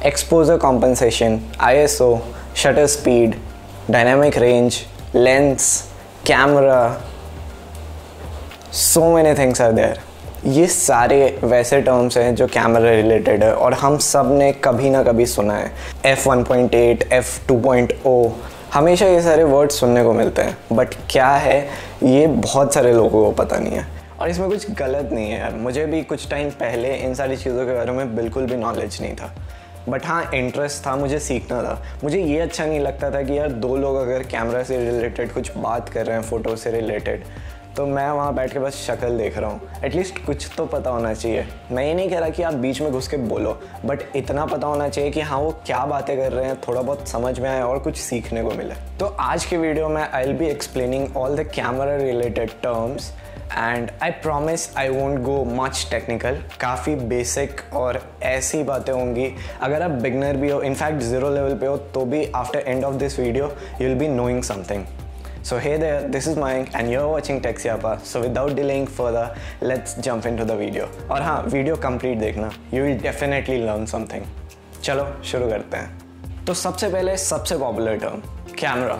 exposure compensation, ISO, shutter speed, dynamic range, lens, camera, so many things are there. ये सारे वैसे terms हैं जो कैमरा रिलेटेड है और हम सब ने कभी ना कभी सुना है. f1.8, f2.0, हमेशा ये सारे वर्ड्स सुनने को मिलते हैं, बट क्या है ये बहुत सारे लोगों को पता नहीं है. और इसमें कुछ गलत नहीं है यार, मुझे भी कुछ टाइम पहले इन सारी चीज़ों के बारे में बिल्कुल भी नॉलेज नहीं था, बट हाँ इंटरेस्ट था, मुझे सीखना था. मुझे ये अच्छा नहीं लगता था कि यार दो लोग अगर कैमरा से रिलेटेड कुछ बात कर रहे हैं, फ़ोटो से रिलेटेड, तो मैं वहाँ बैठ के बस शक्ल देख रहा हूँ. एटलीस्ट कुछ तो पता होना चाहिए. मैं ये नहीं कह रहा कि आप बीच में घुस के बोलो, बट इतना पता होना चाहिए कि हाँ वो क्या बातें कर रहे हैं, थोड़ा बहुत समझ में आए और कुछ सीखने को मिले. तो आज के वीडियो में I will be explaining all the camera related terms and I promise I won't go much technical. काफ़ी बेसिक और ऐसी बातें होंगी. अगर आप बिगनर भी हो, इनफैक्ट ज़ीरो लेवल पे हो, तो भी after end of this video you will be knowing something. So hey there, this is Mayank and you're watching TechSyapa. So without delaying further, let's jump into the video. और हाँ, video complete देखना, you will definitely learn something. चलो शुरू करते हैं. तो सबसे पहले सबसे पॉपुलर टर्म कैमरा.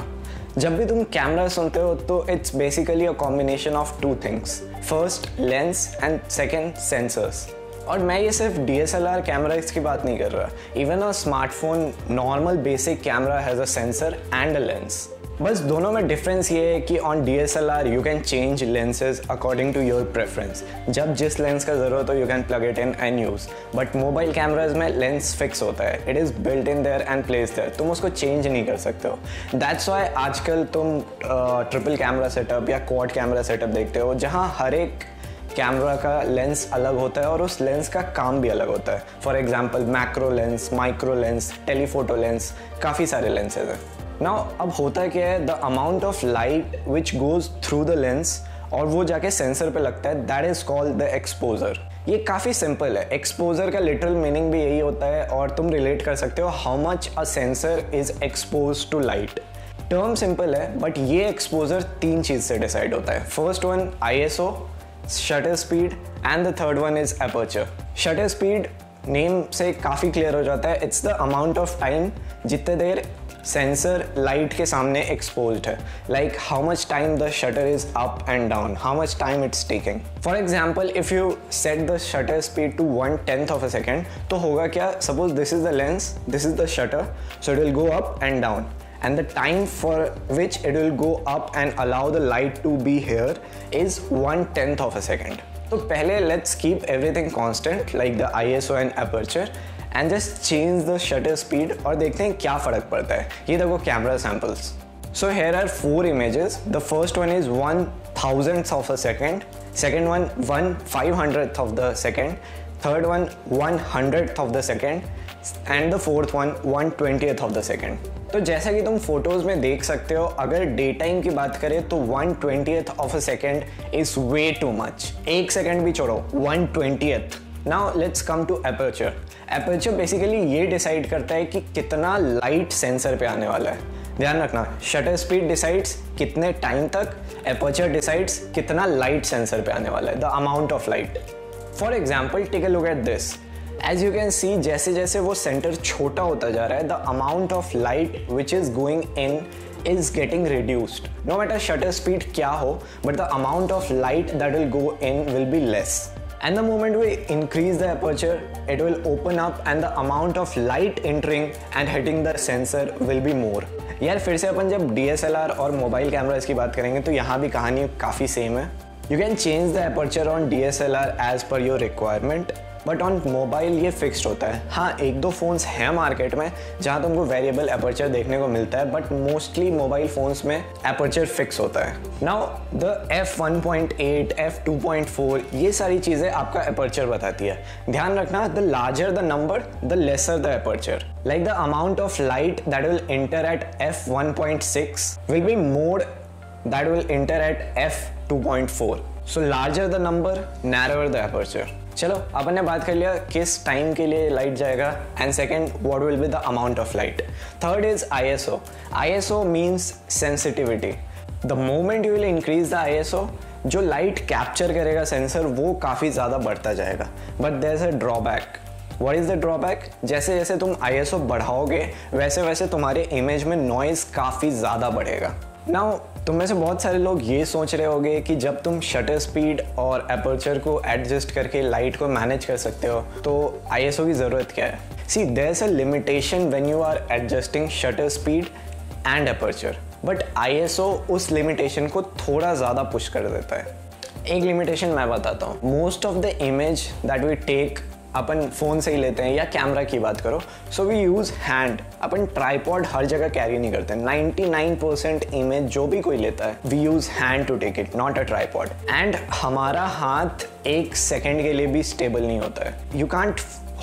जब भी तुम कैमरा सुनते हो तो it's basically a combination of two things. First lens and second sensors. और मैं ये सिर्फ DSLR कैमराज की बात नहीं कर रहा. Even a smartphone normal basic camera has a sensor and a lens. बस दोनों में डिफरेंस ये है कि on DSLR you can change lenses according to your preference. जब जिस लेंस का ज़रूरत हो you can plug it in and use. But mobile cameras में लेंस फिक्स होता है. It is built in there and place there. तुम उसको चेंज नहीं कर सकते हो. दैट्स वाई आजकल तुम ट्रिपल कैमरा सेटअप या क्वाड कैमरा सेटअप देखते हो जहाँ हर एक कैमरा का लेंस अलग होता है और उस लेंस का काम भी अलग होता है. For example macro lens, micro lens, telephoto lens, काफ़ी सारे लेंसेज हैं. नाउ अब होता क्या है, the amount of light which goes through the lens और वो जाके सेंसर पे लगता है, that is called the exposure. ये काफ़ी सिंपल है. एक्सपोजर का लिटरल मीनिंग भी यही होता है और तुम रिलेट कर सकते हो how much a sensor is expose to light. Term simple है बट ये एक्सपोजर तीन चीज़ से डिसाइड होता है. First one ISO, shutter speed and the third one is aperture. Shutter speed name से काफ़ी क्लियर हो जाता है. It's the amount of time जितने देर सेंसर लाइट के सामने एक्सपोज्ड है. Like how much time the shutter is up and down, how much time it's taking. For example if you set the shutter speed to 1/10 of a second, तो होगा क्या, suppose this is the lens, this is the shutter, so it will go up and down and the time for which it will go up and allow the light to be here is 1/10 of a second. तो पहले let's keep everything constant like the ISO and aperture and just change the shutter speed और देखते हैं क्या फ़र्क पड़ता है. ये देखो camera samples. So here are 4 images. The first one is 1/1000th of a second, second one 1/500th of the second, third one 1/100th of the second and the fourth one 1/20th of the second. तो जैसा कि तुम photos में देख सकते हो, अगर day time की बात करें तो 1/20th of a second is way too much. 1 second भी छोड़ो, 1/20th. Now let's come to aperture. Aperture basically ये डिसाइड करता है कि कितना लाइट सेंसर पे आने वाला है. ध्यान रखना, शटर स्पीड डिसाइड्स कितने टाइम तक, एपर्चर डिसाइड्स कितना लाइट सेंसर पे आने वाला है, the amount of light. For example take a look at this. As you can see, जैसे जैसे वो सेंटर छोटा होता जा रहा है, the amount of light which is going in is getting reduced. No matter shutter speed क्या हो, but the amount of light that will go in will be less. And the moment we increase the aperture, it will open up and the amount of light entering and hitting the sensor will be more. यार फिर से अपन जब DSLR और mobile cameras की बात करेंगे तो यहाँ भी कहानी काफ़ी सेम है. You can change the aperture on DSLR as per your requirement. But on mobile ये फिक्स्ड होता है. हाँ, एक दो फ़ोन्स हैं मार्केट में जहाँ तुमको वेरिएबल एपर्चर देखने को मिलता है, बट मोस्टली मोबाइल फ़ोन्स में एपर्चर फिक्स होता है. नाउ द f1.8, f2.4 ये सारी चीज़ें आपका एपर्चर बताती है. ध्यान रखना, the larger the number the lesser the aperture. Like the amount of light that will enter eight f1.6 will be more that will enter eight f2.4. So larger the number, narrower the aperture. चलो अपन ने बात कर लिया किस time के लिए light जाएगा and second what will be the amount of light. Third is ISO. ISO means sensitivity. The moment you will increase the ISO, जो लाइट कैप्चर करेगा सेंसर वो काफ़ी ज़्यादा बढ़ता जाएगा. But there is a drawback. What is the drawback? जैसे जैसे तुम ISO बढ़ाओगे वैसे वैसे तुम्हारे इमेज में नॉइज़ काफ़ी ज़्यादा बढ़ेगा। नाउ तुम में से बहुत सारे लोग ये सोच रहे होगे कि जब तुम शटर स्पीड और एपर्चर को एडजस्ट करके लाइट को मैनेज कर सकते हो तो ISO की ज़रूरत क्या है? See there is a limitation when you are adjusting shutter speed and aperture, but ISO उस लिमिटेशन को थोड़ा ज़्यादा पुश कर देता है। एक लिमिटेशन मैं बताता हूँ। Most of the image that we take अपन फ़ोन से ही लेते हैं, या कैमरा की बात करो, सो वी यूज़ हैंड। अपन ट्राईपॉड हर जगह कैरी नहीं करते। 99% इमेज जो भी कोई लेता है we use hand to take it, not a tripod. And हमारा हाथ एक सेकेंड के लिए भी स्टेबल नहीं होता है। You can't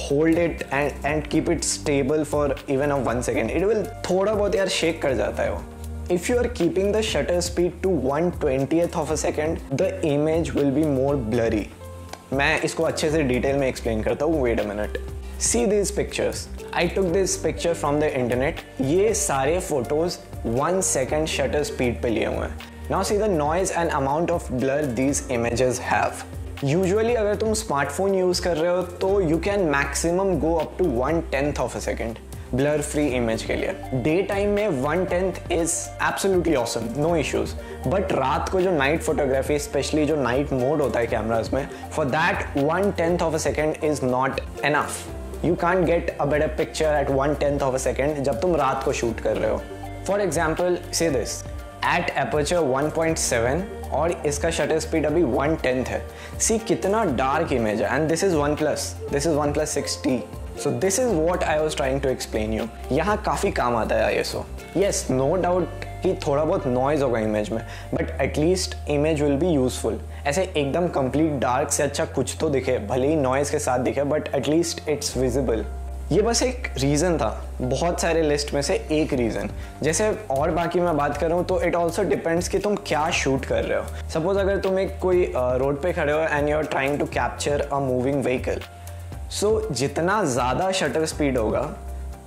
hold it and keep it stable for even a 1 second. It will थोड़ा बहुत यार शेक कर जाता है वो। If you are keeping the shutter speed to 1/20th of a second, the image will be more blurry. मैं इसको अच्छे से डिटेल में एक्सप्लेन करता हूँ। Wait a minute. See these pictures. I took this picture from the internet. ये सारे photos 1 second shutter speed पे लिए हुए हैं। Now see the noise and amount of blur these images have. Usually अगर तुम स्मार्टफोन यूज़ कर रहे हो तो you can maximum go up to 1/10th of a second. Blur free image के लिए डे टाइम में 1/10 is absolutely awesome, no issues. But रात को जो नाइट फोटोग्राफी, स्पेशली जो नाइट मोड होता है कैमराज में, for that 1/10th of a second is not enough. You can't get a better picture at 1/10th of a second जब तुम रात को शूट कर रहे हो। फॉर एग्जाम्पल से दिस एट एपर्चर 1.7 और इसका शटर स्पीड अभी 1/10 है। सी कितना डार्क इमेज है। And this is OnePlus 6T। So this is what I was trying to explain you. यहाँ काफ़ी काम आता है ISO. Yes, no doubt कि थोड़ा बहुत नॉइज़ होगा इमेज में, but at least image will be useful. ऐसे एकदम कंप्लीट डार्क से अच्छा कुछ तो दिखे, भले ही नॉइज़ के साथ दिखे, बट एटलीस्ट इट्स विजिबल। ये बस एक रीज़न था बहुत सारे लिस्ट में से एक रीज़न। जैसे और बाकी मैं बात कर रहा हूँ तो इट ऑल्सो डिपेंड्स कि तुम क्या शूट कर रहे हो। सपोज अगर तुम एक कोई रोड पे खड़े हो and you are trying to capture a moving vehicle, so जितना ज़्यादा शटर स्पीड होगा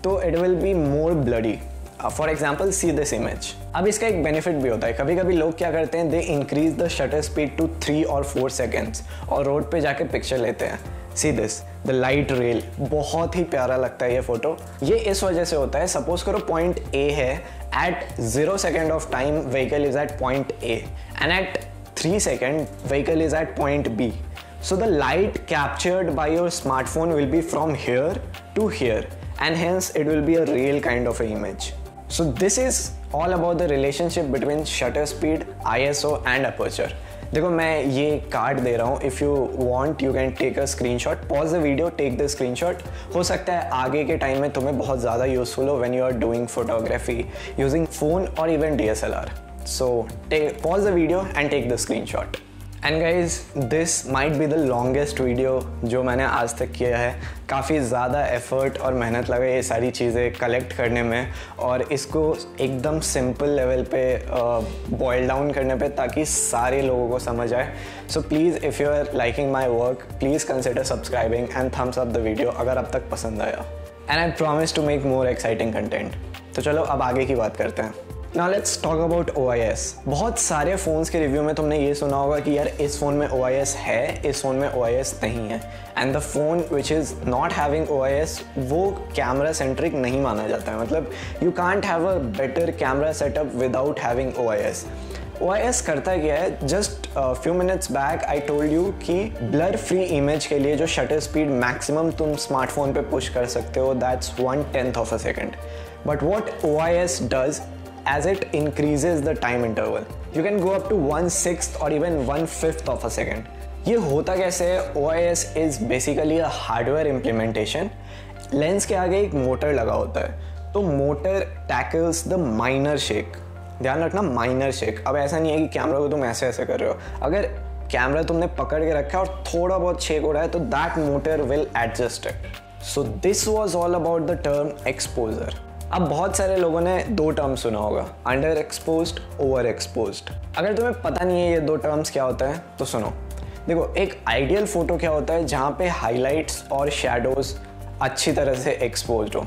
तो it will be more blurry. For example see this image. अब इसका एक बेनिफिट भी होता है। कभी कभी लोग क्या करते हैं, they increase the shutter speed to 3 or 4 seconds और रोड पे जाके पिक्चर लेते हैं। See this the light rail, बहुत ही प्यारा लगता है ये फोटो। ये इस वजह से होता है, सपोज करो पॉइंट A है, at 0 second of time vehicle is at point A and at 3 second vehicle is at point B. So the light captured by your smartphone will be from here to here, and hence it will be a real kind of an image. So this is all about the relationship between shutter speed, ISO and aperture. देखो मैं ये card दे रहा हूँ, if you want you can take a screenshot, pause the video, take the screenshot. हो सकता है आगे के टाइम में तुम्हें बहुत ज़्यादा यूजफुल हो when you are doing photography using phone or even DSLR. So pause the video and take the screenshot. And guys this might be the longest video जो मैंने आज तक किया है। काफ़ी ज़्यादा एफर्ट और मेहनत लगा ये सारी चीज़ें कलेक्ट करने में और इसको एकदम सिंपल लेवल पे बॉयल डाउन करने पे, ताकि सारे लोगों को समझ आए। So please if you are liking my work, please consider subscribing and thumbs up the video अगर अब तक पसंद आया। And I promise to make more exciting content. तो चलो अब आगे की बात करते हैं। Now let's talk about OIS. बहुत सारे फ़ोन्स के रिव्यू में तुमने ये सुना होगा कि यार इस फ़ोन में OIS है, इस फ़ोन में OIS नहीं है। And the phone which is not having OIS वो कैमरा सेंट्रिक नहीं माना जाता है। मतलब you can't have a better camera setup without having OIS. OIS करता क्या है? Just few minutes back I told you कि ब्लर फ्री इमेज के लिए जो शटर स्पीड मैक्सिमम तुम स्मार्टफोन पे पुश कर सकते हो, that's 1/10 of a second. But what OIS does, as it increases the time interval, you can go up to 1/6 or even 1/5 of a second. ये होता कैसे है? OIS is basically a hardware implementation. Lens के आगे एक motor लगा होता है, तो motor tackles the minor shake. ध्यान रखना, माइनर शेक। अब ऐसा नहीं है कि कैमरा को तुम ऐसे ऐसे कर रहे हो। अगर कैमरा तुमने पकड़ के रखा है और थोड़ा बहुत शेक हो रहा है तो that motor will adjust it. So this was all about the term exposure. अब बहुत सारे लोगों ने 2 टर्म सुना होगा, अंडर एक्सपोज्ड, ओवर एक्सपोज्ड। अगर तुम्हें पता नहीं है ये 2 टर्म्स क्या होता है तो सुनो। देखो, एक आइडियल फोटो क्या होता है? जहाँ पे हाइलाइट्स और शैडोज अच्छी तरह से एक्सपोज्ड हो।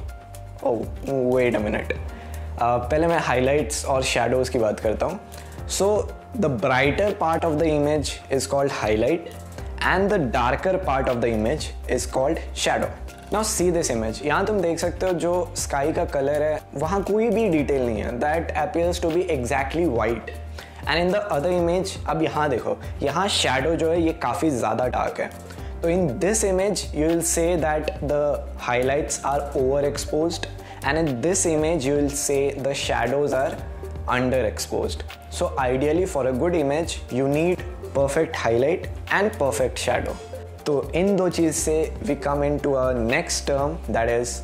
ओह वेट अ मिनट, पहले मैं हाइलाइट्स और शैडोज की बात करता हूँ। So the brighter part of the image is called highlight and the darker part of the image is called shadow. Now see this image, यहाँ तुम देख सकते हो जो स्काई का कलर है वहाँ कोई भी डिटेल नहीं है, that appears to be exactly white. And in the other image अब यहाँ देखो, यहाँ शैडो जो है ये काफ़ी ज़्यादा डार्क है। तो in this image you will see that the highlights are over exposed and in this image you will say the shadows are underexposed. So ideally for a good image you need perfect highlight and perfect shadow. तो इन दो चीज़ से we come into our next term, that is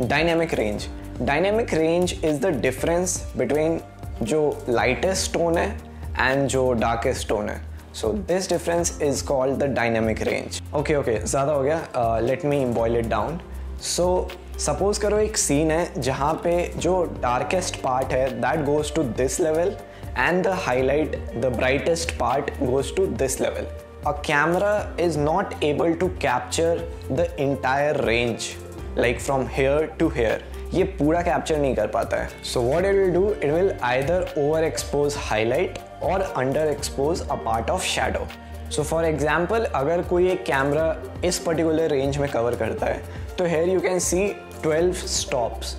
dynamic range. Dynamic range is the difference between जो lightest tone है and जो darkest tone है. So this difference is called the dynamic range. Okay, ज़्यादा हो गया, let me boil it down. So suppose करो एक scene है जहाँ पे जो डार्केस्ट पार्ट है that goes to this level and the highlight the brightest part goes to this level. A camera is not able to capture the entire range like from here to here, ये पूरा capture नहीं कर पाता है। So what it will do, it will either overexpose highlight or underexpose a part of shadow. So for example अगर कोई एक camera इस पर्टिकुलर रेंज में कवर करता है तो here you can see 12 stops.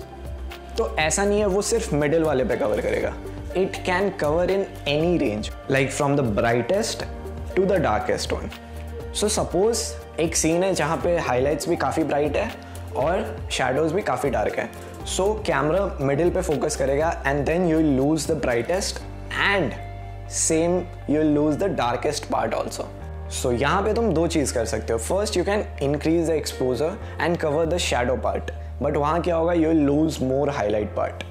तो ऐसा नहीं है वो सिर्फ मिडिल वाले पे कवर करेगा, it can cover in any range like from the brightest to the darkest one. So suppose एक सीन है जहाँ पे हाईलाइट्स भी काफ़ी ब्राइट है और शैडोज भी काफ़ी डार्क है। सो कैमरा मिडिल पे फोकस करेगा and then you will lose the brightest and same you will lose the darkest part also. So यहाँ पे तुम दो चीज़ कर सकते हो, first you can increase the exposure and cover the shadow part, but वहाँ क्या होगा, you will lose more highlight part.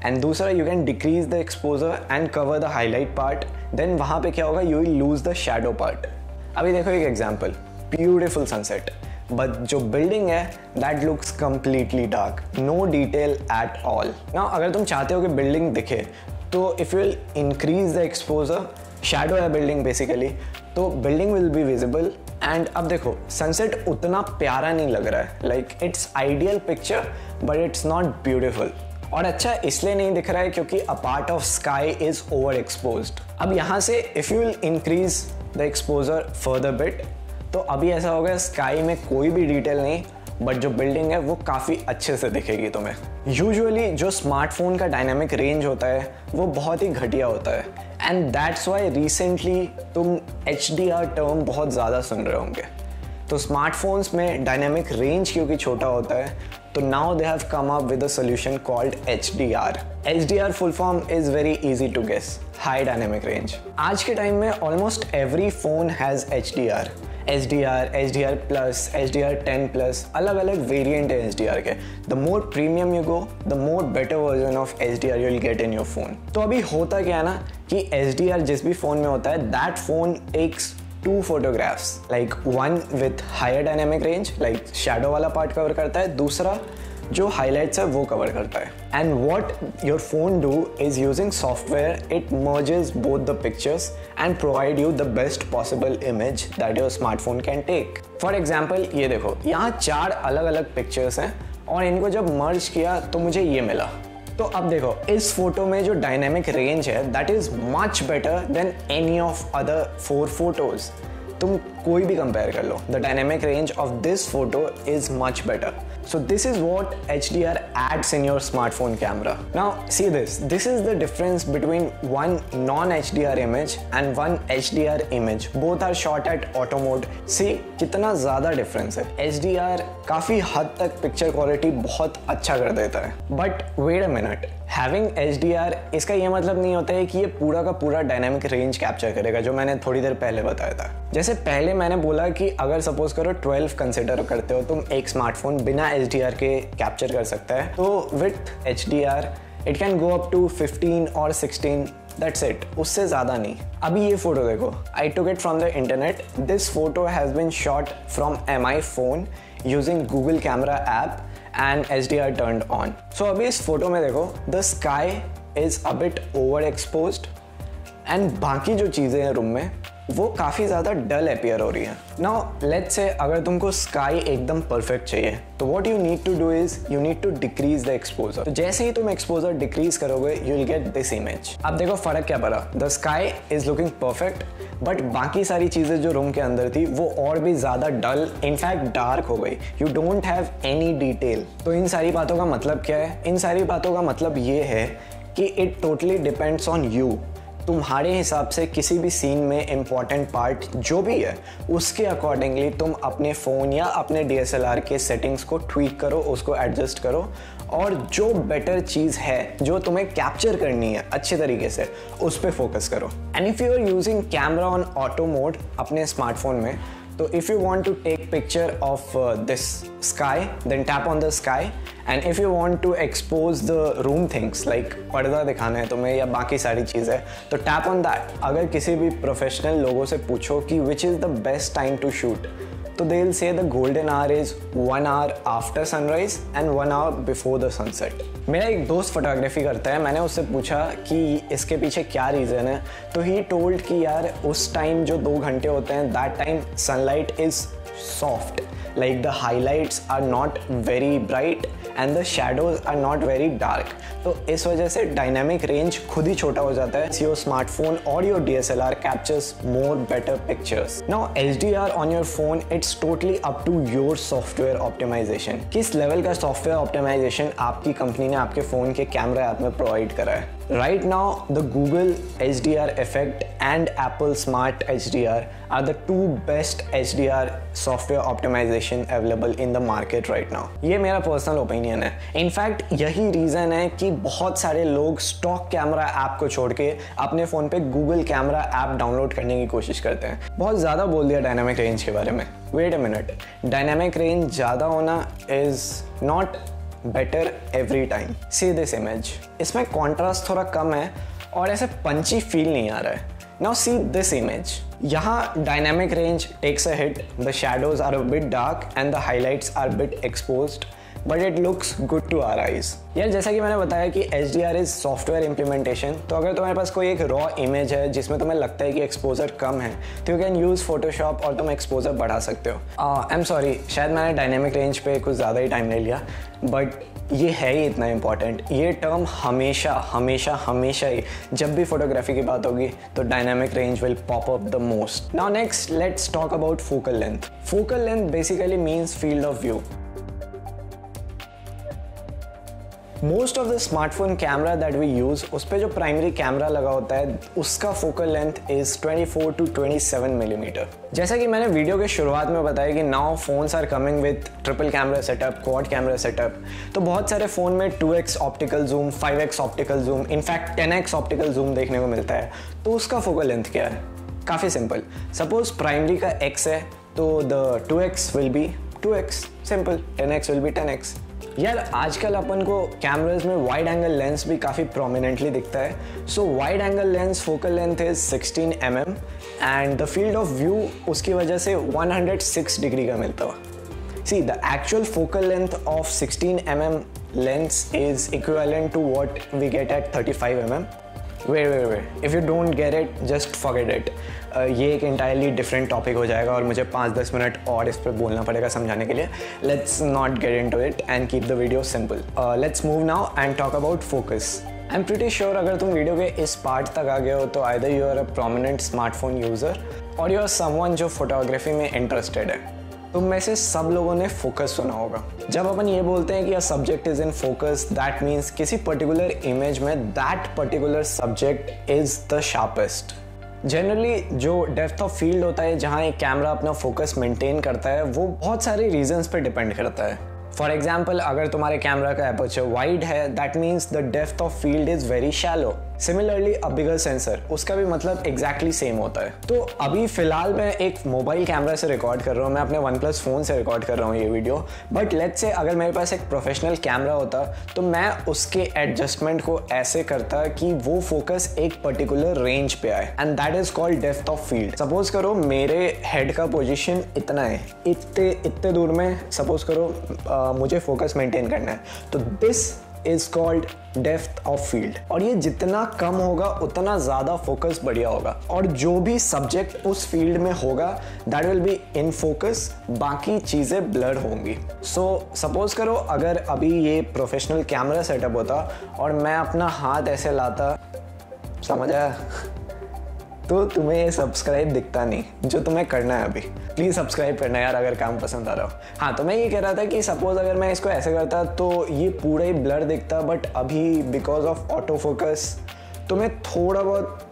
And दूसरा you can decrease the exposure and cover the highlight part, then वहाँ पे क्या होगा, you will lose the shadow part. अभी देखो एक एग्जाम्पल, ब्यूटिफुल सनसेट, बट जो बिल्डिंग है that looks completely dark, no detail at all. Now अगर तुम चाहते हो कि बिल्डिंग दिखे तो if you will increase the exposure, shadow है बिल्डिंग बेसिकली, तो building will be visible. And अब देखो सनसेट उतना प्यारा नहीं लग रहा है, like it's ideal picture but it's not beautiful. और अच्छा इसलिए नहीं दिख रहा है क्योंकि अ part of sky is over exposed. अब यहाँ से if you will increase the exposure further bit, तो अभी ऐसा होगा स्काई में कोई भी डिटेल नहीं, बट जो बिल्डिंग है वो काफ़ी अच्छे से दिखेगी तुम्हें। यूजुअली जो स्मार्टफोन का डायनामिक रेंज होता है वो बहुत ही घटिया होता है, एंड दैट्स वाई रिसेंटली तुम HDR टर्म बहुत ज़्यादा सुन रहे होंगे। तो स्मार्टफोन्स में डायनामिक रेंज क्योंकि छोटा होता है, तो now they have come up with a solution called HDR। HDR full form is very easy to guess, high dynamic range. आज के टाइम में almost every phone has HDR, HDR Plus, HDR 10+, अलग अलग वेरिएंट है HDR के। The more premium you go, the more better version of HDR you will get in your phone. तो अभी होता क्या है ना कि HDR जिस भी फोन में होता है, that phone takes 2 photographs, like one with higher dynamic range, like shadow वाला पार्ट कवर करता है, दूसरा जो हाईलाइट्स है वो कवर करता है। And what your phone do is using software, it merges both the pictures and provide you the best possible image that your smartphone can take. For example ये देखो, यहाँ 4 अलग अलग पिक्चर्स हैं और इनको जब मर्ज किया तो मुझे ये मिला। तो अब देखो इस फोटो में जो डायनेमिक रेंज है that is much better than any of other 4 photos. तुम कोई भी कंपेयर कर लो, the dynamic range of this photo is much better. So this is what HDR adds in your smartphone camera. Now see this is the difference between one non-HDR image and one HDR image. Both are shot at auto mode. See कितना ज़्यादा difference है। HDR काफ़ी हद तक picture quality बहुत अच्छा कर देता है। But wait a minute, having HDR इसका ये मतलब नहीं होता है कि ये पूरा का पूरा डायनेमिक रेंज कैप्चर करेगा, जो मैंने थोड़ी देर पहले बताया था। जैसे पहले मैंने बोला कि अगर सपोज करो 12 कंसिडर करते हो तुम, एक स्मार्टफोन बिना HDR के कैप्चर कर सकता है, तो with HDR it can go up to 15 और 16, दैट्स इट, उससे ज़्यादा नहीं। अभी ये फोटो देखो, I took it from the internet. This photo has been shot from MI phone using Google camera app and HDR turned on. So अभी इस photo में देखो, the sky is a bit overexposed and बाकी जो चीज़ें हैं room में वो काफ़ी ज़्यादा डल अपीयर हो रही है। नाउ लेट्स से अगर तुमको स्काई एकदम परफेक्ट चाहिए तो what you need to do is you need to decrease the exposure. तो जैसे ही तुम एक्सपोजर डिक्रीज करोगे you will get this image. अब देखो फ़र्क क्या पड़ा, the sky is looking perfect but बाकी सारी चीज़ें जो रूम के अंदर थी वो और भी ज़्यादा डल इनफैक्ट डार्क हो गई। You don't have any detail. तो इन सारी बातों का मतलब क्या है? इन सारी बातों का मतलब ये है कि it totally depends on you. तुम्हारे हिसाब से किसी भी सीन में इम्पॉर्टेंट पार्ट जो भी है उसके अकॉर्डिंगली तुम अपने फ़ोन या अपने DSLR के सेटिंग्स को ट्वीक करो, उसको एडजस्ट करो और जो बेटर चीज़ है जो तुम्हें कैप्चर करनी है अच्छे तरीके से उस पर फोकस करो। And if you are using camera on auto mode अपने स्मार्टफोन में, तो if you want to take picture of this sky then tap on the sky and if you want to expose the room things like पर्दा दिखाना है तुम्हें या बाकी सारी चीज़ें तो टैप ऑन दैट। अगर किसी भी प्रोफेशनल लोगों से पूछो कि which is the best time to shoot तो they will say the golden hour is 1 hour after sunrise and 1 hour before the sunset. मेरा एक दोस्त फोटोग्राफी करता है, मैंने उससे पूछा कि इसके पीछे क्या रीज़न है तो ही टोल्ड कि यार उस टाइम जो 2 घंटे होते हैं that time sunlight is soft, like the highlights are not very bright and the shadows are not very dark। तो इस वजह से डायनामिक रेंज खुद ही छोटा हो जाता है। योर स्मार्टफोन और your DSLR captures more better pictures. Now HDR on your phone it's totally up to your software optimization. किस लेवल का सॉफ्टवेयर ऑप्टिमाइजेशन आपकी कंपनी ने आपके फ़ोन के कैमरा ऐप में प्रोवाइड करा है। Right now, the Google HDR effect and Apple Smart HDR are the 2 best HDR software optimization available in the market right now। ये मेरा पर्सनल ओपिनियन है। इनफैक्ट यही रीज़न है कि बहुत सारे लोग स्टॉक कैमरा ऐप को छोड़ के अपने फ़ोन पे गूगल कैमरा ऐप डाउनलोड करने की कोशिश करते हैं। बहुत ज़्यादा बोल दिया डायनामिक रेंज के बारे में। Wait a minute, dynamic range ज़्यादा होना is not better every time. See this image, इसमें कॉन्ट्रास्ट थोड़ा कम है और ऐसे पंची फील नहीं आ रहा है। नाउ सी दिस इमेज, यहाँ dynamic range takes a hit, the shadows are a bit dark and the highlights are bit exposed but it looks good to our eyes. यार जैसा कि मैंने बताया कि HDR इज सॉफ्टवेयर इम्प्लीमेंटेशन, तो अगर तुम्हारे पास कोई एक रॉ इमेज है जिसमें तुम्हें लगता है कि एक्सपोजर कम है तो यू कैन यूज़ फोटोशॉप और तुम एक्सपोजर बढ़ा सकते हो। आई एम सॉरी, शायद मैंने डायनेमिक रेंज पे कुछ ज़्यादा ही टाइम ले लिया बट ये है ही इतना इंपॉर्टेंट। ये टर्म हमेशा हमेशा हमेशा ही जब भी फोटोग्राफी की बात होगी तो dynamic range will pop up the most. Now next let's talk about focal length. Focal length basically means field of view. Most of the smartphone camera that we use उस पर जो प्राइमरी कैमरा लगा होता है उसका focal length is 24 to 27 millimetre. जैसा कि मैंने वीडियो के शुरुआत में बताया कि now phones are coming with triple camera setup, quad camera setup, तो बहुत सारे फ़ोन में 2x optical zoom, 5x optical zoom, in fact 10x optical zoom देखने को मिलता है। तो उसका फोकल लेंथ क्या है? काफ़ी सिंपल, सपोज प्राइमरी का x है तो the 2x will be 2x, simple, 10x will be 10x। यार आजकल अपन को कैमराज में वाइड एंगल लेंस भी काफ़ी प्रोमिनेंटली दिखता है। So wide angle lens focal length is 16 mm and the field of view उसकी वजह से 106 डिग्री का मिलता हुआ। See the actual focal length of 16 mm lens is equivalent to what we get at 35 mm। Wait if you don't get it just forget it. ये एक entirely different topic हो जाएगा और मुझे 5-10 मिनट और इस पर बोलना पड़ेगा समझाने के लिए। Let's not get into it and keep the video simple. Let's move now and talk about focus. I am pretty sure अगर तुम वीडियो के इस पार्ट तक आ गए हो तो either you are a prominent smartphone user और यू आर समवन जो फोटोग्राफी में इंटरेस्टेड है। तुम में से सब लोगों ने फोकस सुना होगा। जब अपन ये बोलते हैं कि a subject is in focus that means किसी पर्टिकुलर इमेज में that particular subject is the sharpest. Generally जो डेप्थ ऑफ फील्ड होता है जहाँ एक कैमरा अपना फोकस मेंटेन करता है वो बहुत सारे रीजंस पे डिपेंड करता है। फॉर एग्जाम्पल अगर तुम्हारे कैमरा का एपर्चर वाइड है that means the depth of field is very shallow. Similarly a bigger sensor, उसका भी मतलब एग्जैक्टली सेम होता है। तो अभी फिलहाल मैं एक मोबाइल कैमरा से रिकॉर्ड कर रहा हूँ, मैं अपने OnePlus फ़ोन से रिकॉर्ड कर रहा हूँ ये वीडियो। बट लेट्स से अगर मेरे पास एक प्रोफेशनल कैमरा होता तो मैं उसके एडजस्टमेंट को ऐसे करता कि वो फोकस एक पर्टिकुलर रेंज पे आए and that is called depth of field. Suppose करो मेरे हेड का पोजिशन इतना है, इतने दूर में सपोज करो मुझे फोकस मेंटेन करना है तो this is called depth of field, और ये जितना कम होगा उतना ज़्यादा फोकस बढ़िया होगा, और जो भी सब्जेक्ट उस फील्ड में होगा that will be in focus, बाकी चीज़ें ब्लर होंगी। सो सपोज करो अगर अभी ये प्रोफेशनल कैमरा सेटअप होता और मैं अपना हाथ ऐसे लाता, समझ आया, तो तुम्हें ये सब्सक्राइब दिखता नहीं जो तुम्हें करना है अभी। प्लीज़ सब्सक्राइब करना यार अगर काम पसंद आ रहा हो। हाँ, तो मैं ये कह रहा था कि सपोज अगर मैं इसको ऐसे करता तो ये पूरा ही ब्लर दिखता, बट अभी बिकॉज ऑफ ऑटो फोकस तुम्हें थोड़ा बहुत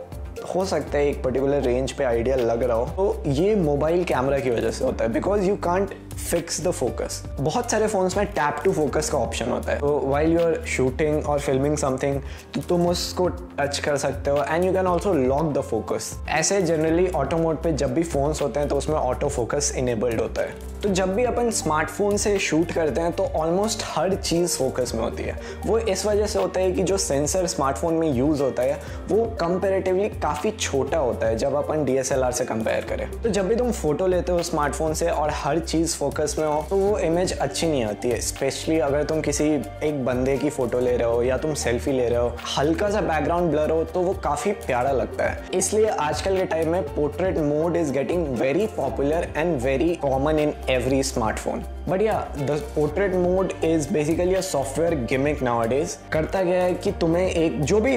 हो सकता है एक पर्टिकुलर रेंज पे आइडिया लग रहा हो। तो ये मोबाइल कैमरा की वजह से होता है, because you can't fix the focus. बहुत सारे फोन्स में टैप टू फोकस का ऑप्शन होता है, तो व्हाइल यू आर शूटिंग और फिल्मिंग समथिंग तो तुम उसको टच कर सकते हो and you can also lock the focus. ऐसे जनरली ऑटो मोड पे जब भी फोन्स होते हैं तो उसमें ऑटो फोकस इनेबल्ड होता है। तो जब भी अपन स्मार्टफोन से शूट करते हैं तो ऑलमोस्ट हर चीज़ फोकस में होती है। वो इस वजह से होता है कि जो सेंसर स्मार्टफोन में यूज़ होता है वो कंपेरेटिवली काफ़ी छोटा होता है जब अपन DSLR से कंपेयर करें। तो जब भी तुम फोटो लेते हो स्मार्टफोन से और हर चीज़ फोकस में हो तो वो इमेज अच्छी नहीं आती है, स्पेशली अगर तुम किसी एक बंदे की फोटो ले रहे हो या तुम सेल्फी ले रहे हो, हल्का सा बैकग्राउंड ब्लर हो तो वो काफ़ी प्यारा लगता है। इसलिए आजकल के टाइम में portrait mode is getting very popular and very common in every smartphone. But yeah, the portrait mode is basically a software gimmick nowadays. करता क्या है कि तुम्हें एक जो भी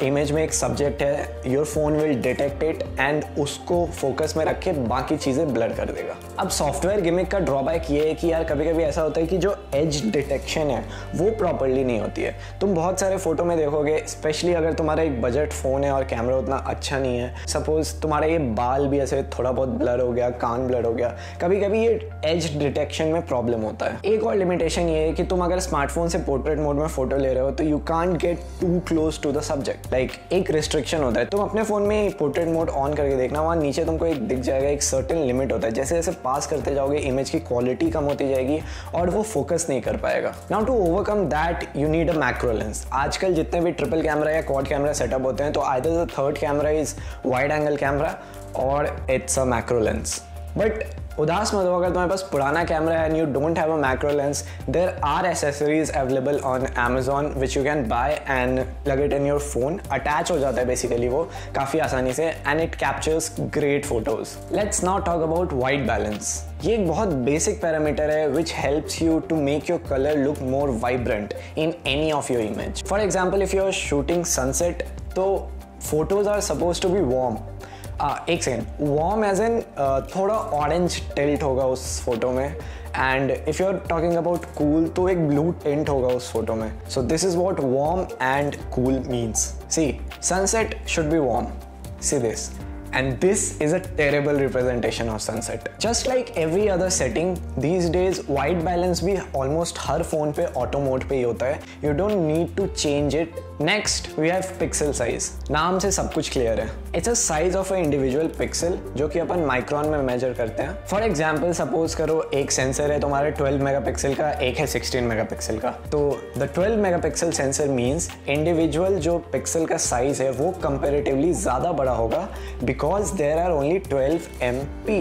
इमेज में एक सब्जेक्ट है, your phone will detect it and उसको फोकस में रख के बाकी चीज़ें ब्लर कर देगा। अब सॉफ्टवेयर गिमिक का ड्रॉबैक ये है कि यार कभी कभी ऐसा होता है कि जो एज डिटेक्शन है वो प्रॉपरली नहीं होती है। तुम बहुत सारे फोटो में देखोगे, स्पेशली अगर तुम्हारा एक बजट फ़ोन है और कैमरा उतना अच्छा नहीं है, सपोज तुम्हारा ये बाल भी ऐसे थोड़ा बहुत ब्लर हो गया, कान ब्लर हो गया, कभी कभी ये एज डिटेक्शन में प्रॉब्लम होता है। एक और लिमिटेशन ये है कि तुम अगर स्मार्टफोन से पोर्ट्रेट मोड में फोटो ले रहे हो तो you can't get too close to the subject. Like एक रिस्ट्रिक्शन होता है। तुम अपने फोन में पोर्ट्रेट मोड ऑन करके देखना, वहाँ नीचे तुमको एक दिख जाएगा, एक सर्टेन लिमिट होता है। जैसे जैसे पास करते जाओगे इमेज की क्वालिटी कम होती जाएगी और वो फोकस नहीं कर पाएगा। Now to overcome that you need a macro lens. आजकल जितने भी ट्रिपल कैमरा या क्वाड कैमरा सेटअप होते हैं तो either the third camera is wide angle camera और it's a macro lens. But उदास मत हो अगर तुम्हारे पास पुराना कैमरा है and you don't have a macro lens, there are accessories available on Amazon which you can buy and plug it in your phone. Attach हो जाता है बेसिकली वो काफ़ी आसानी से and it captures great photos. Let's now talk about white balance. ये एक बहुत बेसिक पैरामीटर है which helps you to make your colour look more vibrant in any of your image. For example if you are shooting sunset तो photos are suppose to be warm. एक second, warm as an थोड़ा orange tilt होगा उस photo में, and if you are talking about cool तो एक blue tint होगा उस फोटो में। So this is what warm and cool means. See, sunset should be warm, see this, and this is a terrible representation of sunset. Just like every other setting these days, white balance भी almost हर phone पे auto mode पे ही होता है। You don't need to change it. Next we have pixel size. नाम से सब कुछ clear है। It's a size of an individual pixel जो कि अपन माइक्रोन में मेजर करते हैं। For example, suppose करो एक सेंसर है तुम्हारे 12 मेगापिक्सल का, एक है 16 मेगापिक्सल का। तो the 12 megapixel sensor means individual जो पिक्सल का साइज है वो कंपेरेटिवली ज़्यादा बड़ा होगा because there are only 12 MP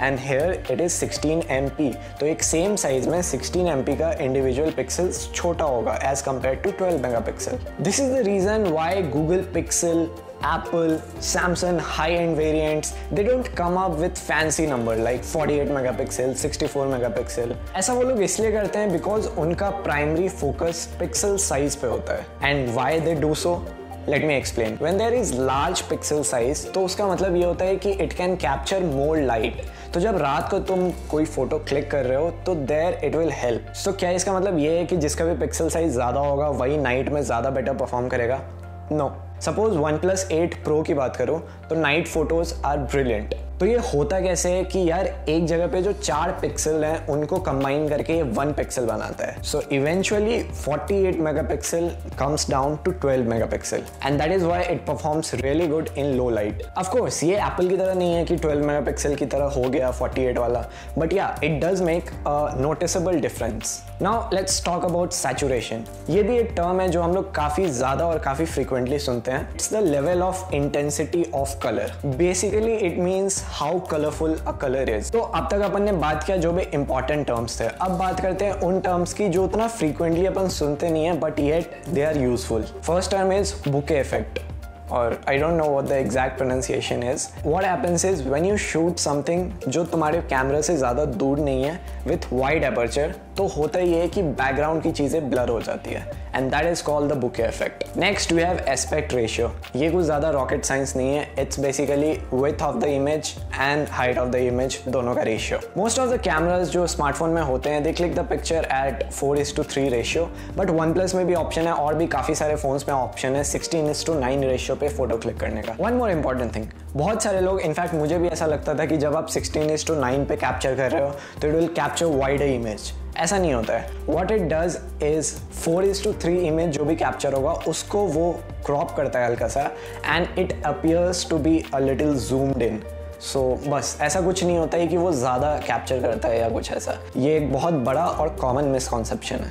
and here it is 16 MP। तो एक सेम साइज में 16 MP का इंडिविजुअल पिक्सल्स छोटा होगा as compared to 12 megapixel. This is the reason why Google Pixel, Apple, Samsung high-end variants, they don't come up with fancy number like 48 megapixel, 64 megapixel। ऐसा वो लोग इसलिए करते हैं because उनका प्राइमरी फोकस पिक्सल साइज पे होता है। And why they do so? Let me explain. When there is large pixel size तो उसका मतलब ये होता है कि it can capture more light। तो जब रात को तुम कोई फोटो क्लिक कर रहे हो तो there it will help। So क्या इसका मतलब ये है कि जिसका भी पिक्सल साइज ज़्यादा होगा वही नाइट में ज़्यादा बेटर परफॉर्म करेगा? नो। सपोज OnePlus 8 Pro की बात करो तो नाइट फोटोज आर ब्रिलियंट। तो ये होता कैसे है कि यार एक जगह पे जो 4 पिक्सल हैं उनको कंबाइन करके ये 1 पिक्सल बनाता है। So eventually 48 megapixel comes down to 12 megapixel and that is why it performs really good in low light. Of course ये एप्पल की तरह नहीं है कि 12 मेगापिक्सल की तरह हो गया 48 वाला, बट या it does make a noticeable difference. Now let's talk about saturation. ये भी एक टर्म है जो हम लोग काफ़ी ज़्यादा और काफ़ी फ्रीक्वेंटली सुनते हैं। It's the level of intensity of colour. Basically it means how colourful a colour is. तो अब तक अपन ने बात किया जो भी इंपॉर्टेंट टर्म्स थे। अब बात करते हैं उन टर्म्स की जो उतना फ्रीक्वेंटली अपन सुनते नहीं है but yet they are useful. First term is bokeh effect, or I don't know what the exact pronunciation is. What happens is when you shoot something जो तुम्हारे कैमरा से ज़्यादा दूर नहीं है with wide aperture, तो होता ये है कि बैकग्राउंड की चीज़ें ब्लर हो जाती है and that is called the bokeh effect. Next we have aspect ratio. ये कुछ ज़्यादा rocket science नहीं है, it's basically width of the image and height of the image दोनों का ratio. Most of the cameras जो स्मार्टफोन में होते हैं they click the picture at 4:3 ratio, but OnePlus में भी ऑप्शन है और भी काफ़ी सारे फोन्स में ऑप्शन है 16:9 रेशियो पे फोटो क्लिक करने का। वन मोर इंपॉर्टेंट थिंग, बहुत सारे लोग, इनफैक्ट मुझे भी ऐसा लगता था कि जब आप 16:9 पे कैप्चर कर रहे हो तो it will capture wider image. ऐसा नहीं होता है। What it does is 4:3 image जो भी कैप्चर होगा उसको वो क्रॉप करता है हल्का सा and it appears to be a little zoomed in. So बस ऐसा कुछ नहीं होता है कि वो ज़्यादा कैप्चर करता है या कुछ ऐसा। ये एक बहुत बड़ा और कॉमन मिसकॉन्सेप्शन है।